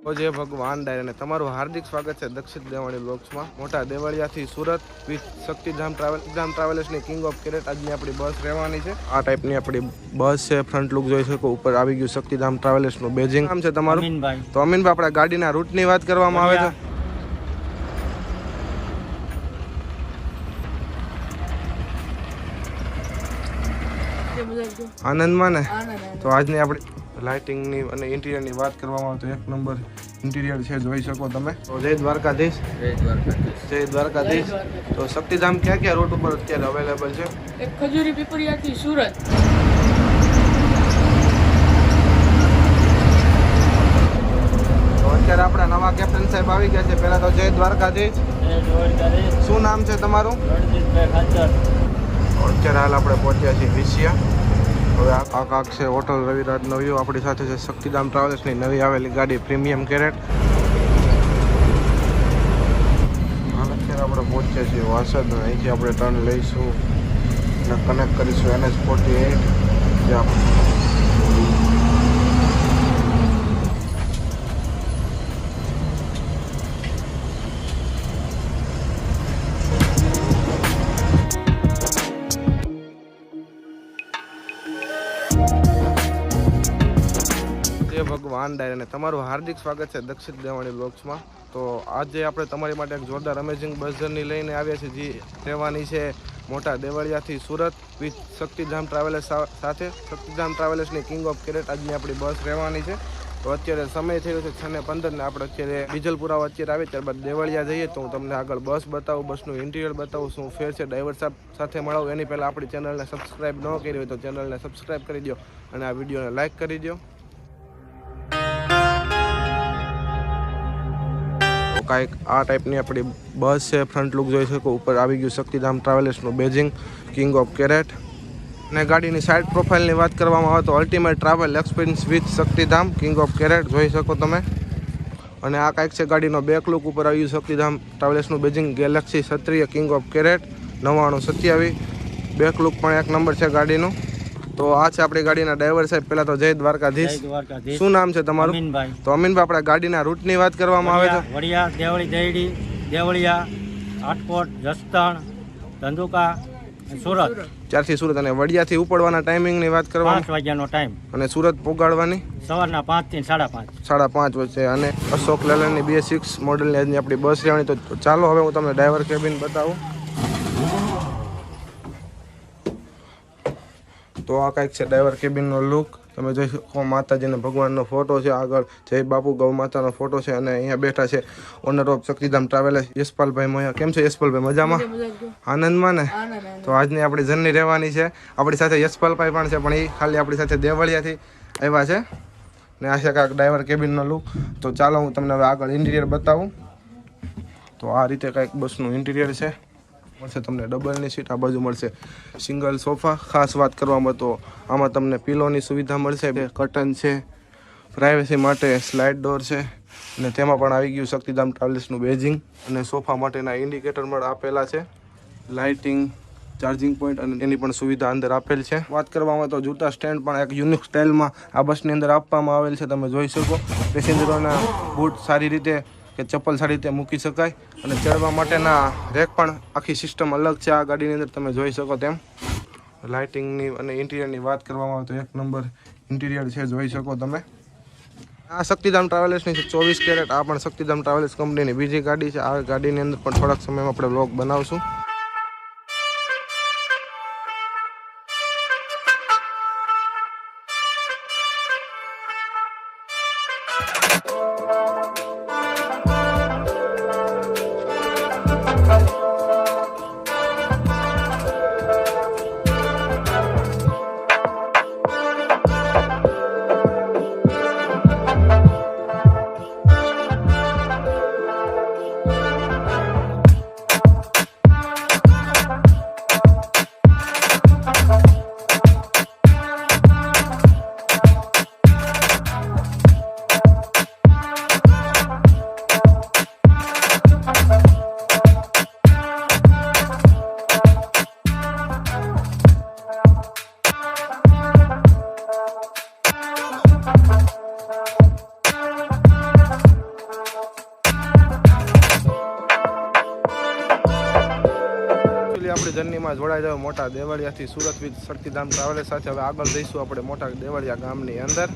જય ભગવાન ડાયર અને તમારું હાર્દિક સ્વાગત છે દક્ષિણ દેવાણી બ્લોગ્સમાં. મોટા દેવળિયાથી સુરત વિથ શક્તિધામ ટ્રાવેલ્સની કિંગ ઓફ કેરેટ આજની આપણી બસ રહેવાની છે. આ ટાઈપની આપણી બસ છે. ફ્રન્ટ લુક જોઈ શકો. ઉપર આવી ગયું શક્તિધામ ટ્રાવેલ્સનું બેજિંગ. નામ છે તમારું? અમીનભાઈ. તો અમીનભાઈ, આપણા ગાડીના રૂટની વાત કરવામાં આવે છે. આનંદમાં ને તો આજની આપણી લાઇટિંગની અને ઇન્ટિરિયરની વાત કરવામાં આવે તો એક નંબર ઇન્ટિરિયર છે, જોઈ શકો તમે. તો જય દ્વારકાધીશ. જય દ્વારકાધીશ. તો શક્તિધામ ક્યાં ક્યાં રૂટ ઉપર અત્યારે અવેલેબલ છે? એક ખજૂરી પીપળિયાથી સુરત. તો અત્યારે આપણા નવા કેપ્ટન સાહેબ આવી ગયા છે. પહેલા તો જય દ્વારકાધીશ. શું નામ છે તમારું? અત્યારે હાલ આપણે પહોંચ્યા છીએ વિસિયા. હવે આ કાક છે હોટલ રવિરાજ નવ્યું. આપણી સાથે છે શક્તિધામ ટ્રાવેલ્સની નવી આવેલી ગાડી પ્રીમિયમ કેરેટ. અત્યારે આપણે પહોંચ્યા છીએ વાસદ. અહીંથી આપણે ટર્ન લઈશું અને કનેક્ટ કરીશું NH48. ભગવાન ડાયર અને તમારું હાર્દિક સ્વાગત છે દક્ષિણ દેવાણી બ્લોગ્સમાં. તો આજે આપણે તમારી માટે એક જોરદાર અમેઝિંગ બસ જર્ની લઈને આવ્યા છીએ, જે રહેવાની છે મોટા દેવળિયાથી સુરત વિથ શક્તિધામ ટ્રાવેલર્સ સાથે. શક્તિધામ ટ્રાવેલર્સની કિંગ ઓફ કેરેટ આજની આપણી બસ રહેવાની છે. તો અત્યારે સમય થયો છે 6:15 ને આપણે અત્યારે ડીઝલ પુરાવા અત્યારે આવે, ત્યારબાદ દેવળિયા જઈએ તો હું તમને આગળ બસ બતાવું, બસનું ઇન્ટિરિયર બતાવું, શું ફેર છે, ડ્રાઈવર સાહેબ સાથે મળાવું. એની પહેલાં આપણી ચેનલને સબસ્ક્રાઈબ ન કરી હોય તો ચેનલને સબસ્ક્રાઈબ કરી દો અને આ વિડીયોને લાઇક કરી દો. કાંઈક આ ટાઈપની આપણી બસ છે. ફ્રન્ટ લુક જોઈ શકો. ઉપર આવી ગયું શક્તિધામ ટ્રાવેલ્સનું બેજિંગ કિંગ ઓફ કેરેટ. અને ગાડીની સાઇડ પ્રોફાઇલની વાત કરવામાં આવે તો ultimate travel experience with Shaktidham king of carat જોઈ શકો તમે. અને આ કાંઈક છે ગાડીનો બેક લુક. ઉપર આવી ગયું શક્તિધામ ટ્રાવેલ્સનું Beijing Galaxy Kshatriya King of Carat 9927. Back look પણ એક નંબર છે ગાડીનું. તો આ છે આપણી ગાડીના ડ્રાઈવર સાહેબ. પહેલા તો જય દ્વારકાધીશ. શું નામ છે તમારું? અમીનભાઈ. તો અમીનભાઈ, આપણા ગાડીના રૂટની વાત કરવામાં આવે છે. વડિયા, દેવળી, દેવડી, દેવળિયા, આટકોટ, જસદણ, ધંધુકા, સુરત. ત્યારથી સુરત. અને વડિયાથી ઉપડવાના ટાઈમિંગની વાત કરવામાં 5 વાગ્યાનો ટાઈમ. અને સુરત પોગાડવાની સવારના 5 થી 5:30. 5:30 વચ્ચે. અને અશોક લેલનની BS6 મોડલની આજની આપણી બસ રહેવાની. તો ચાલો હવે હું તમને ડ્રાઈવર કેબિન બતાવું. તો આ કાંઈક છે ડ્રાઈવર કેબિનનો લુક. તમે જોઈ શકો માતાજીને ભગવાનનો ફોટો છે. આગળ જય બાપુ ગૌ માતાનો ફોટો છે. અને અહીંયા બેઠા છે ઓનર ઓફ શક્તિધામ ટ્રાવેલર્સ યશપાલભાઈ મોયા. કેમ છે યશપાલભાઈ? મજામાં? આનંદમાં ને તો આજની આપણી જર્ની રહેવાની છે. આપણી સાથે યશપાલભાઈ પણ છે, પણ એ ખાલી આપણી સાથે દેવળિયાથી આવ્યા છે. ને આ છે કાંઈક ડ્રાઈવર કેબિનનો લુક. તો ચાલો હું તમને હવે આગળ ઇન્ટિરિયર બતાવું. તો આ રીતે કાંઈક બસનું ઇન્ટિરિયર છે. મળશે તમને ડબલની સીટ. આ બાજુ મળશે સિંગલ સોફા. ખાસ વાત કરવામાં તો આમાં તમને પિલોની સુવિધા મળશે, કર્ટન છે, પ્રાઇવેસી માટે સ્લાઇડ ડોર છે. અને તેમાં પણ આવી ગયું શક્તિધામ ટ્રાવેલ્સનું બેજિંગ. અને સોફા માટેના ઇન્ડિકેટર પણ આપેલા છે, લાઇટિંગ, ચાર્જિંગ પોઈન્ટ અને એની પણ સુવિધા અંદર આપેલ છે. વાત કરવામાં તો જૂતા સ્ટેન્ડ પણ એક યુનિક સ્ટાઇલમાં આ બસની અંદર આપવામાં આવેલ છે. તમે જોઈ શકો. પેસેન્જરોના બૂટ સારી રીતે કે ચપ્પલ સારી રીતે મૂકી શકાય. અને ચડવા માટેના રેક પણ આખી સિસ્ટમ અલગ છે આ ગાડીની અંદર, તમે જોઈ શકો તેમ. લાઇટિંગની અને ઇન્ટિરિયરની વાત કરવામાં આવે તો એક નંબર ઇન્ટિરિયર છે, જોઈ શકો તમે. આ શક્તિધામ ટ્રાવેલર્સની છે 24 કેરેટ. આ પણ શક્તિધામ ટ્રાવેલર્સ કંપનીની બીજી ગાડી છે. આ ગાડીની અંદર પણ થોડાક સમયમાં આપણે વ્લોગ બનાવશું. જર્નીમાં જોડાઈ જાવ મોટા દેવળિયાથી સુરત વિથ શક્તિધામ ટ્રાવેલર્સ સાથે. હવે આગળ જઈશું આપણે મોટા દેવળિયા ગામની અંદર.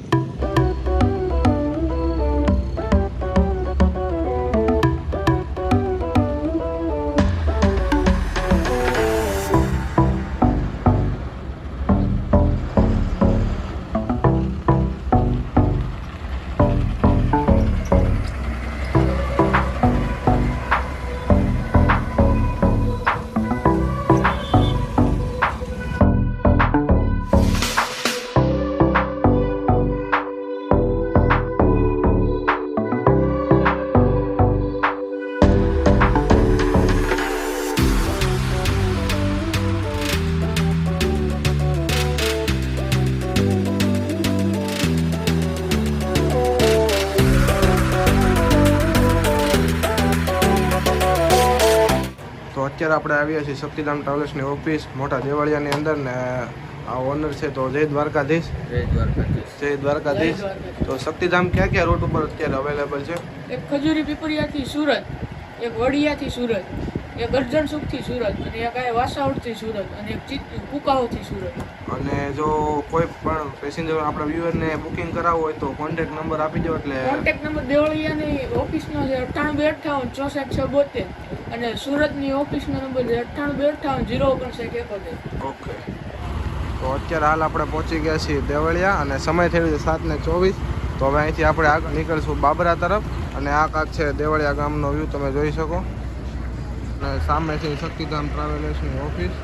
અત્યારે આપણે આવ્યા છીએ શક્તિધામ ટ્રાવેલ્સની ઓફિસ મોટા દેવળિયાની અંદર ને આ ઓનર છે તો જય દ્વારકાધીશ. જય દ્વારકાધીશ. તો શક્તિધામ ક્યાં ક્યાં રૂટ ઉપર અત્યારે અવેલેબલ છે? એક ખજૂરી પીપરિયાથી સુરત, એક વડિયાથી સુરત, એક ગરજણસુખથી સુરત, અને એક આ વાસાવડથી સુરત, અને એક કુકાઓથી સુરત. અને જો કોઈ પણ પેસેન્જર આપણા વ્યુઅરને બુકિંગ કરાવવું હોય તો કોન્ટેક્ટ નંબર આપી દો. એટલે કોન્ટેક્ટ નંબર દેવળિયાની ઓફિસનો છે 9858 64 અને સુરતની ઓફિસનો નંબર છે 9858 059 ઓકે. તો અત્યારે હાલ આપણે પહોંચી ગયા છીએ દેવળિયા અને સમય થયો છે 7:24. તો હવે અહીંથી આપણે આગળ નીકળીશું બાબરા તરફ. અને આ કાંક છે દેવળિયા ગામનો વ્યૂ તમે જોઈ શકો. અને સામે છે શક્તિધામ ટ્રાવેલર્સની ઓફિસ.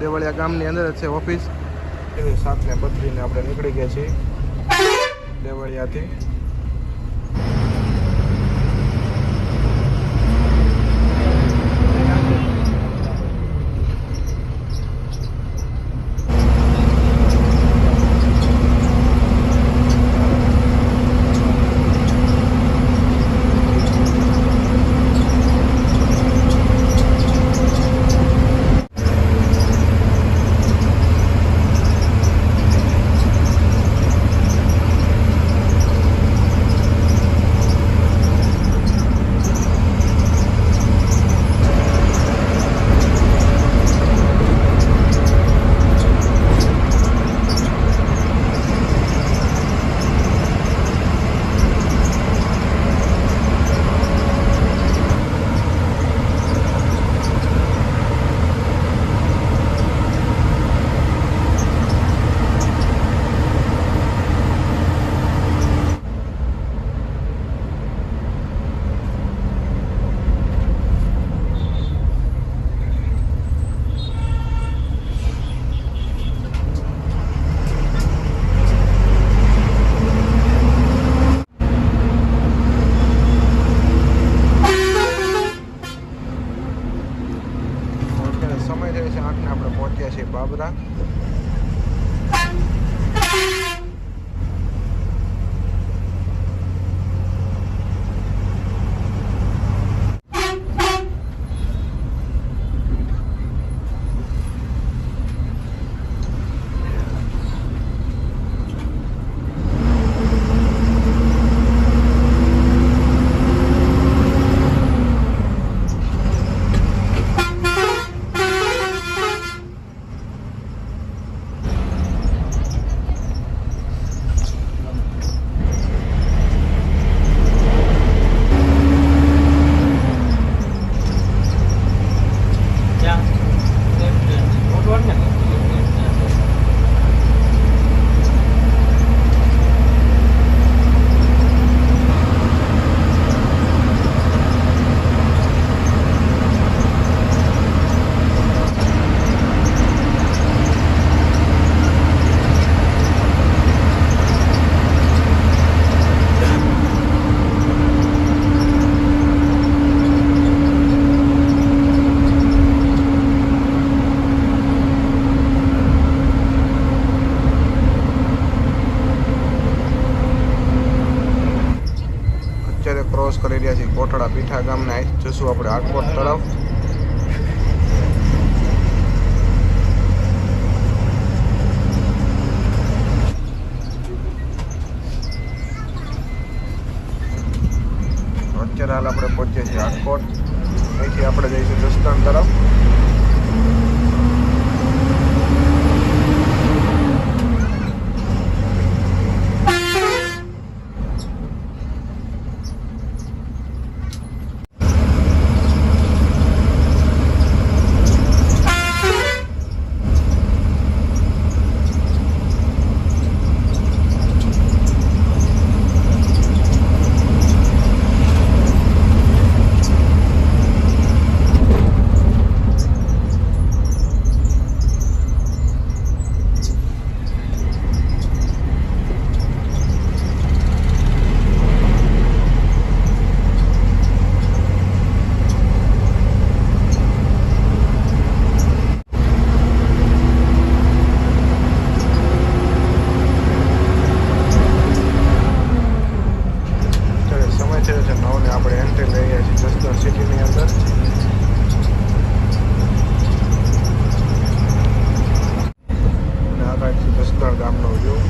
દેવળિયા ગામની અંદર જ છે ઓફિસ. 7:32 આપણે નીકળી ગયા છીએ દેવળિયાથી. આપણે પહોંચ્યા છીએ બાબરા. ક્રોસ કરી રહ્યા છીએ કોટડા પીઠા ગામને. જશું આપણે આટકોટ તરફ. અત્યારે હાલ આપણે પહોંચીએ છીએ આટકોટ. અહીંથી આપણે જઈશું જસદણ તરફ. આપણે એન્ટ્રી લઈ રહ્યા છીએ જસદણ સિટીની અંદર. અને આ કાંઈક છે જસદણ ગામનો વ્યૂ.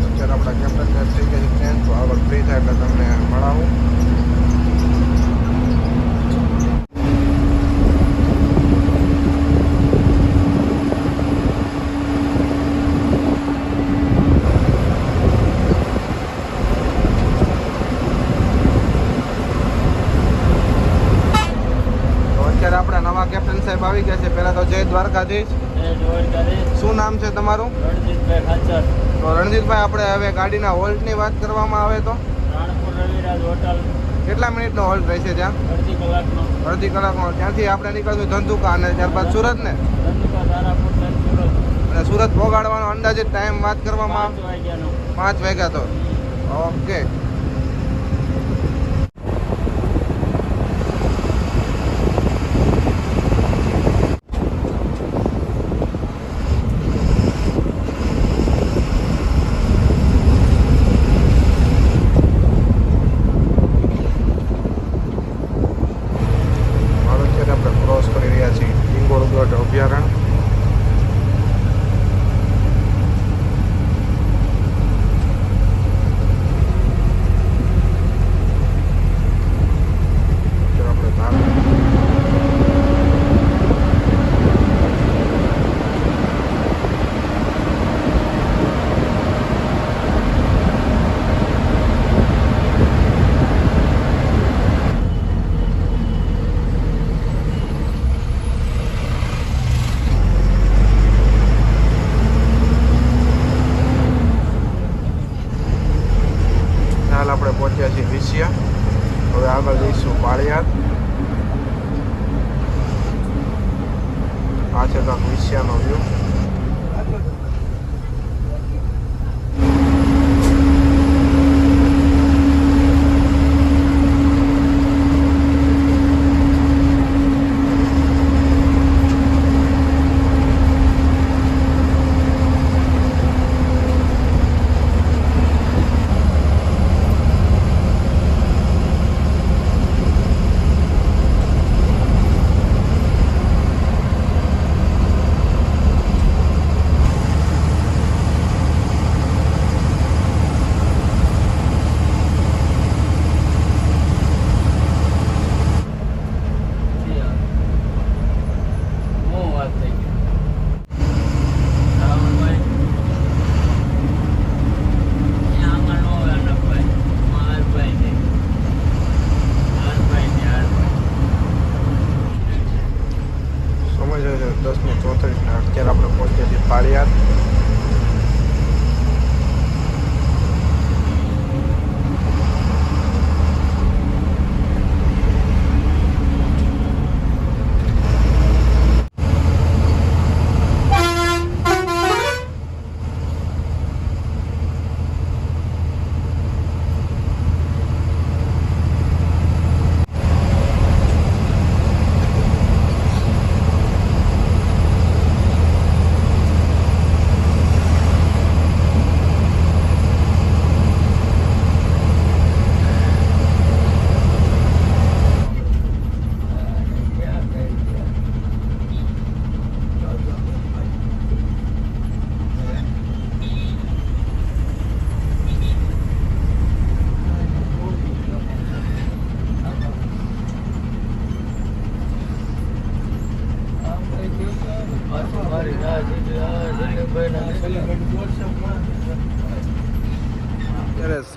અત્યારે આપણા કેપ્ટન થઈ ગયા છે ટ્રેન, તો આગળ ફ્રી થાય એટલે તમને મળાવું. આપણા નવા કેપ્ટન સાહેબ આવી ગયા છે. પહેલા તો જય દ્વારકાધીશ. શું નામ છે તમારું? રણજીતભાઈ ખાચર. તો રણજીતભાઈ, આપણે હવે ગાડીના હોલ્ટની વાત કરવામાં આવે તો રાણપુર રવિરાજ હોટલ કેટલા મિનિટનો હોલ્ટ રહેશે ત્યાં? અડધી કલાકનો. અડધી કલાકનો. ત્યાંથી આપણે નીકળશું ધંધુકા અને ત્યારબાદ સુરત ને. ધંધુકા તારાપુર સુરત. અને સુરત પહોંચાડવાનો અંદાજિત ટાઈમ વાત કરવામાં 5 વાગ્યાનો. 5 વાગ્યા. તો ઓકે. ક્રોસ કરી રહ્યા છીએ હિંગોળગઢ અભયારણ્ય. આપણે પહોંચ્યા છીએ વિસિયા. હવે આગળ જઈશું પાળિયાદ. આ છે તો વિસિયાનો વ્યૂ.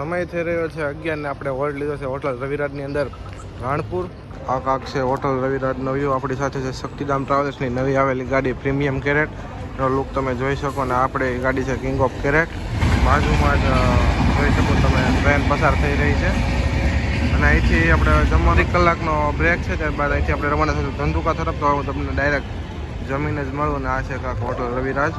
સમય થઈ રહ્યો છે 11 ને આપણે હોલ્ડ લીધો છે હોટલ રવિરાજની અંદર રાણપુર. આ કાંક છે હોટલ રવિરાજનો વ્યૂ. આપણી સાથે છે શક્તિધામ ટ્રાવેલ્સની નવી આવેલી ગાડી પ્રીમિયમ કેરેટ. એનો લુક તમે જોઈ શકો ને આપણે ગાડી છે કિંગ ઓફ કેરેટ. બાજુમાં જ જોઈ શકો તમે ટ્રેન પસાર થઈ રહી છે અને અહીંથી આપણે જમવાની કલાકનો બ્રેક છે. ત્યારબાદ અહીંથી આપણે રવાના થશું ધંધુકા તરફ. તો હું તમને ડાયરેક્ટ જમીને જ મળું ને આ છે કાંક હોટલ રવિરાજ.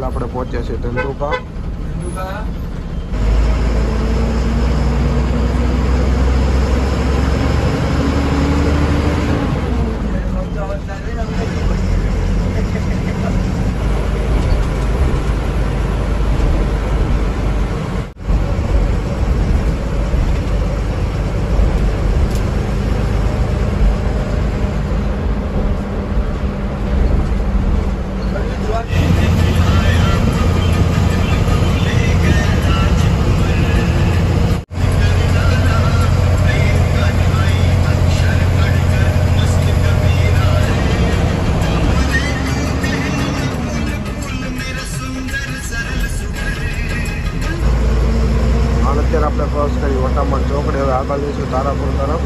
આપણે પહોંચ્યા છીએ ધંધુકા. અત્યારે આપણે ક્રોસ કરી વટામણ ચોકડી. હવે આગળ જઈશું તારાપુર તરફ.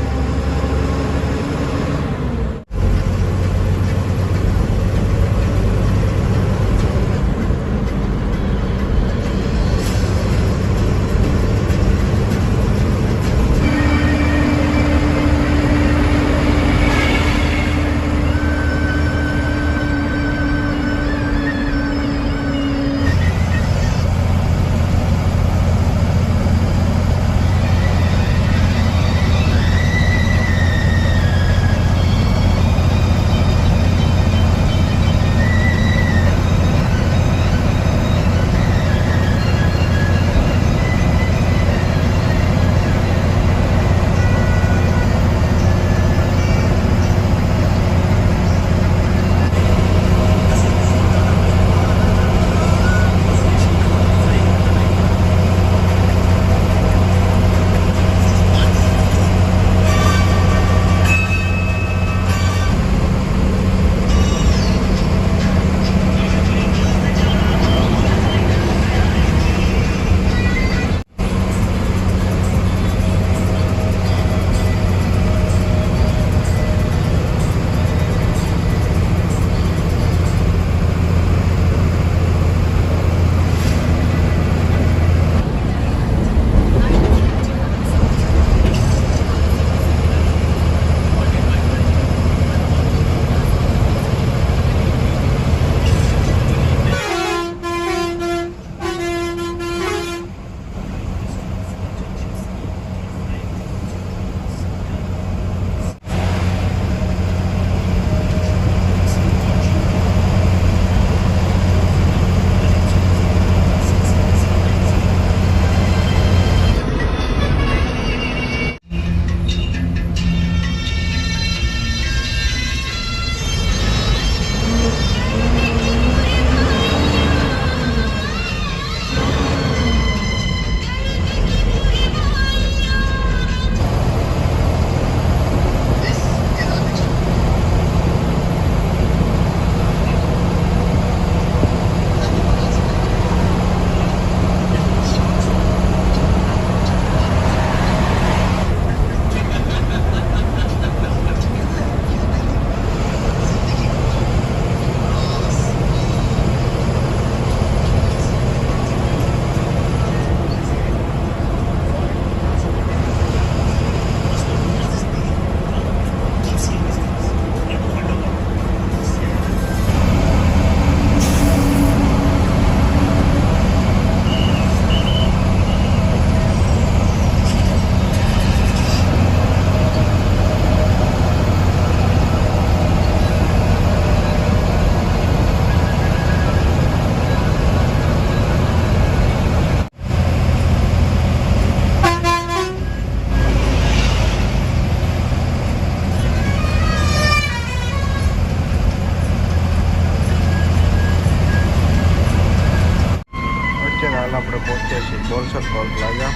Toll plaza.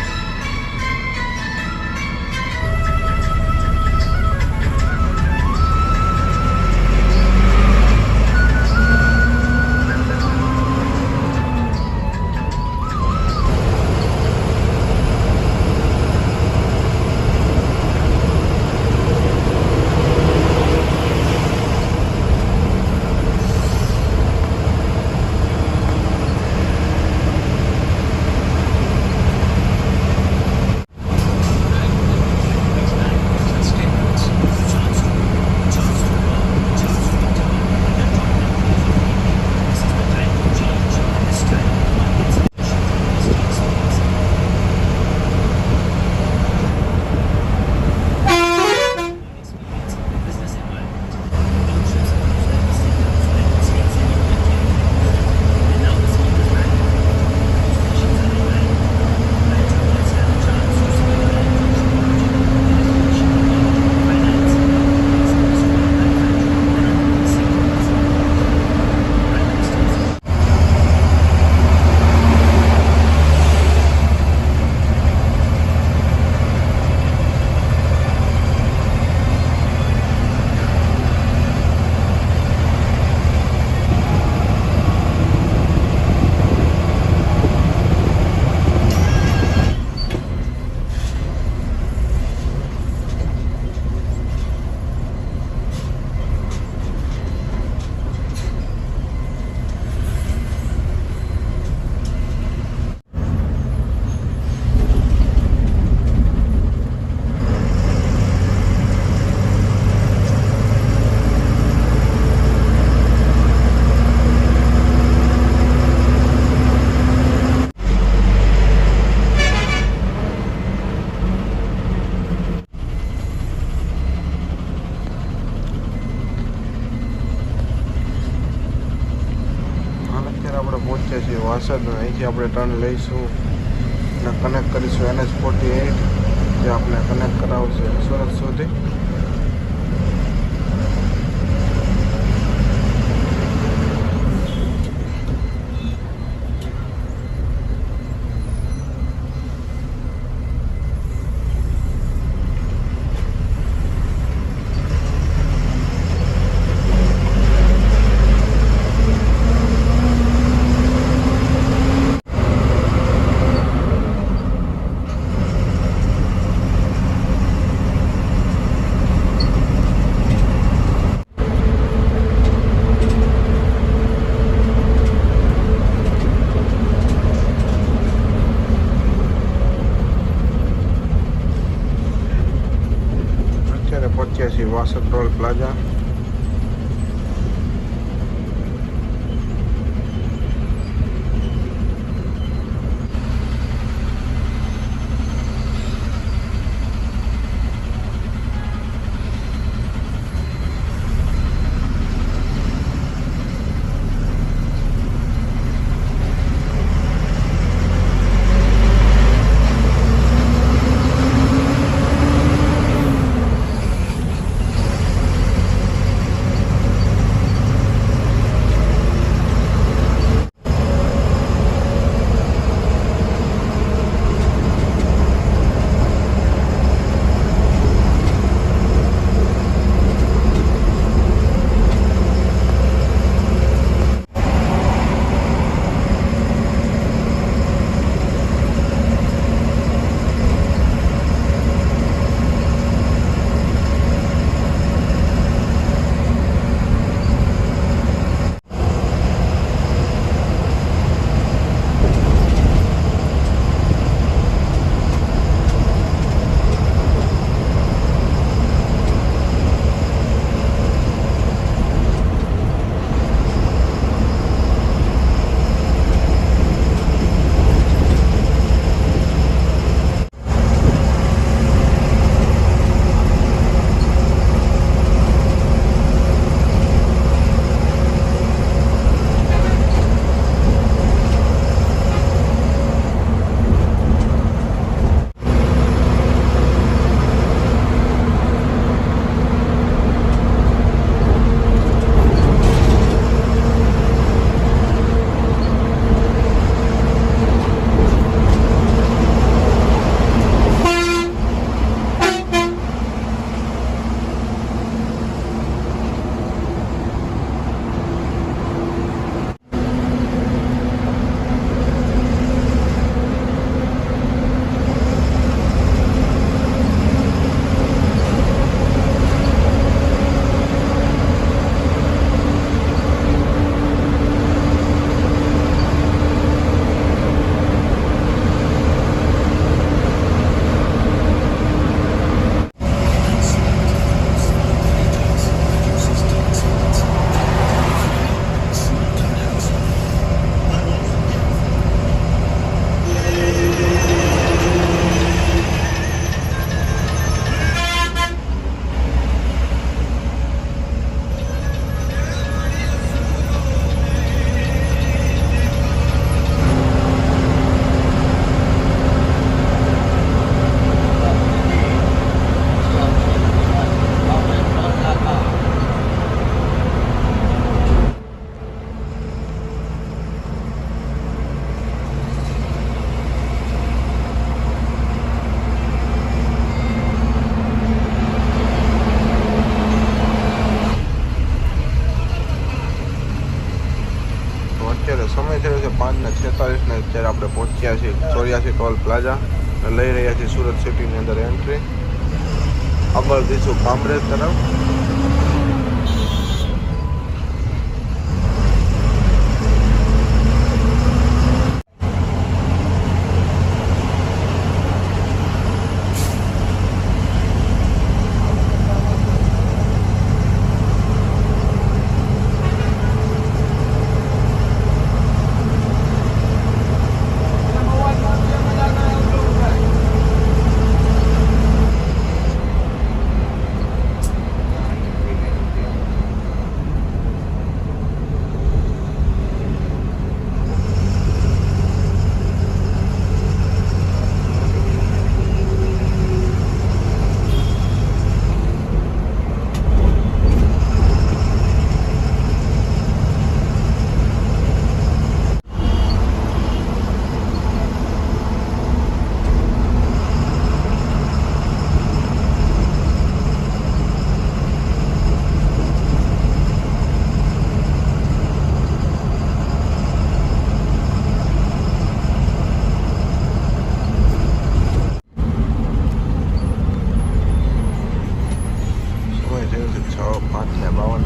આપણે પહોંચ્યા છીએ વાસદ. અહીંથી આપણે ટર્ન લઈશું અને કનેક્ટ કરીશું NH48 જે આપણે કનેક્ટ કરાવશે સુરત સુધી. પહોંચ્યા છીએ વાસદ ટોલ પ્લાઝા. છે 5:46 ને અત્યારે આપણે પહોંચ્યા છીએ 84 ટોલ પ્લાઝા અને લઈ રહ્યા છીએ સુરત સિટીની અંદર એન્ટ્રી. આગળ જઈશું કામરેજ તરફ.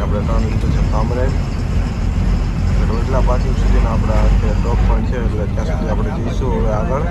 આપણે 3 લીધું છે કામરેજ. રોજલા પાર્કિંગ સુધીના આપણા ડ્રોપ પોઈન્ટ છે એટલે ત્યાં સુધી આપણે જઈશું હવે આગળ.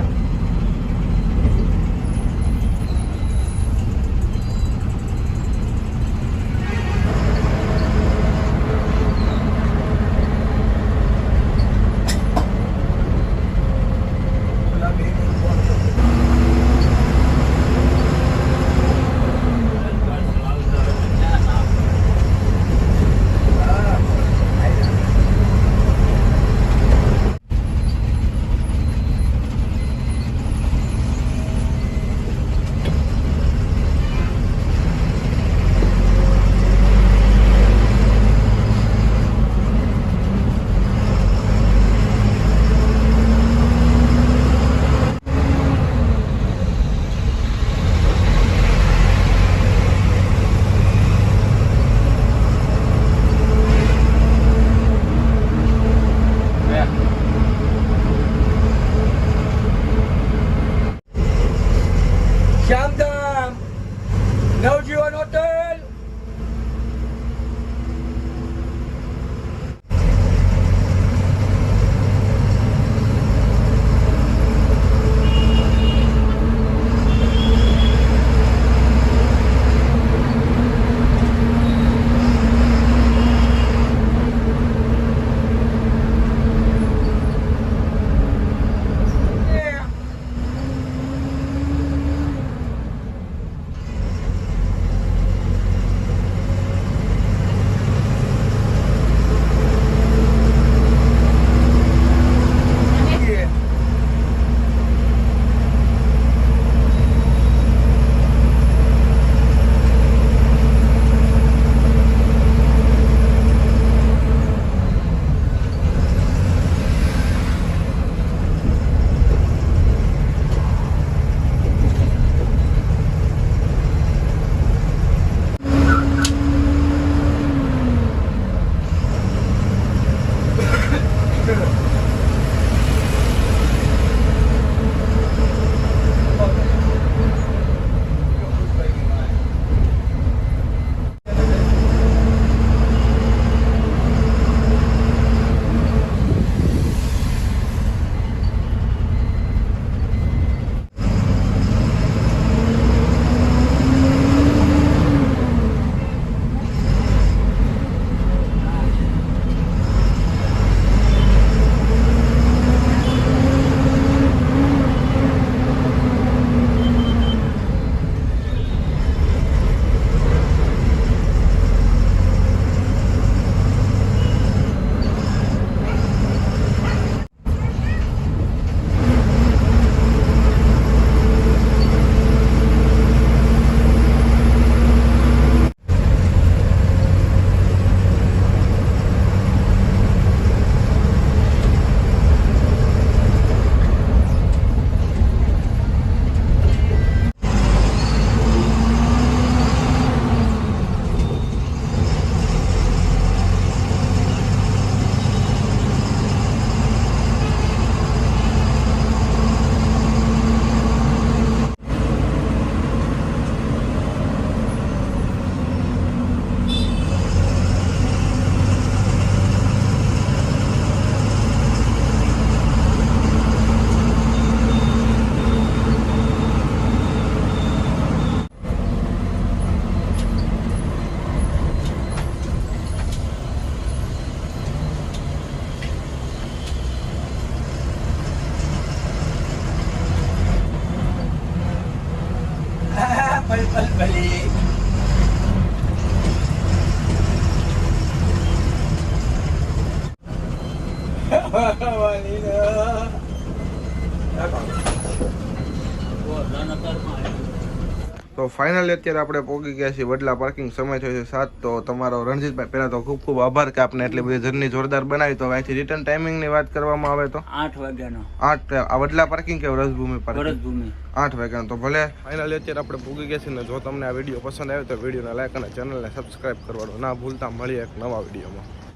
તો ફાઇનલી અત્યારે આપણે પહોંચી ગયા છીએ વડલા પાર્કિંગ. સમય થયો છે 7. તો તમારો રણજીતભાઈ પહેલા તો ખૂબ ખૂબ આભાર કે આપને એટલી બધી જર્ની જોરદાર બનાવી. તો અહીંથી રિટર્ન ટાઈમિંગની વાત કરવામાં આવે તો 8 વાગ્યાનો 8 આ વડલા પાર્કિંગ કે રસભૂમિ પાર્કિંગ? ભરતભૂમિ 8 વાગ્યાનો. તો ભલે ફાઇનલી અત્યારે આપણે પહોંચી ગયા છીએ ને જો તમને આ વિડીયો પસંદ આવ્યો તો વિડીયોને લાઈક અને ચેનલને સબસ્ક્રાઇબ કરવાનું ના ભૂલતા. મળીએ એક નવા વિડીયોમાં.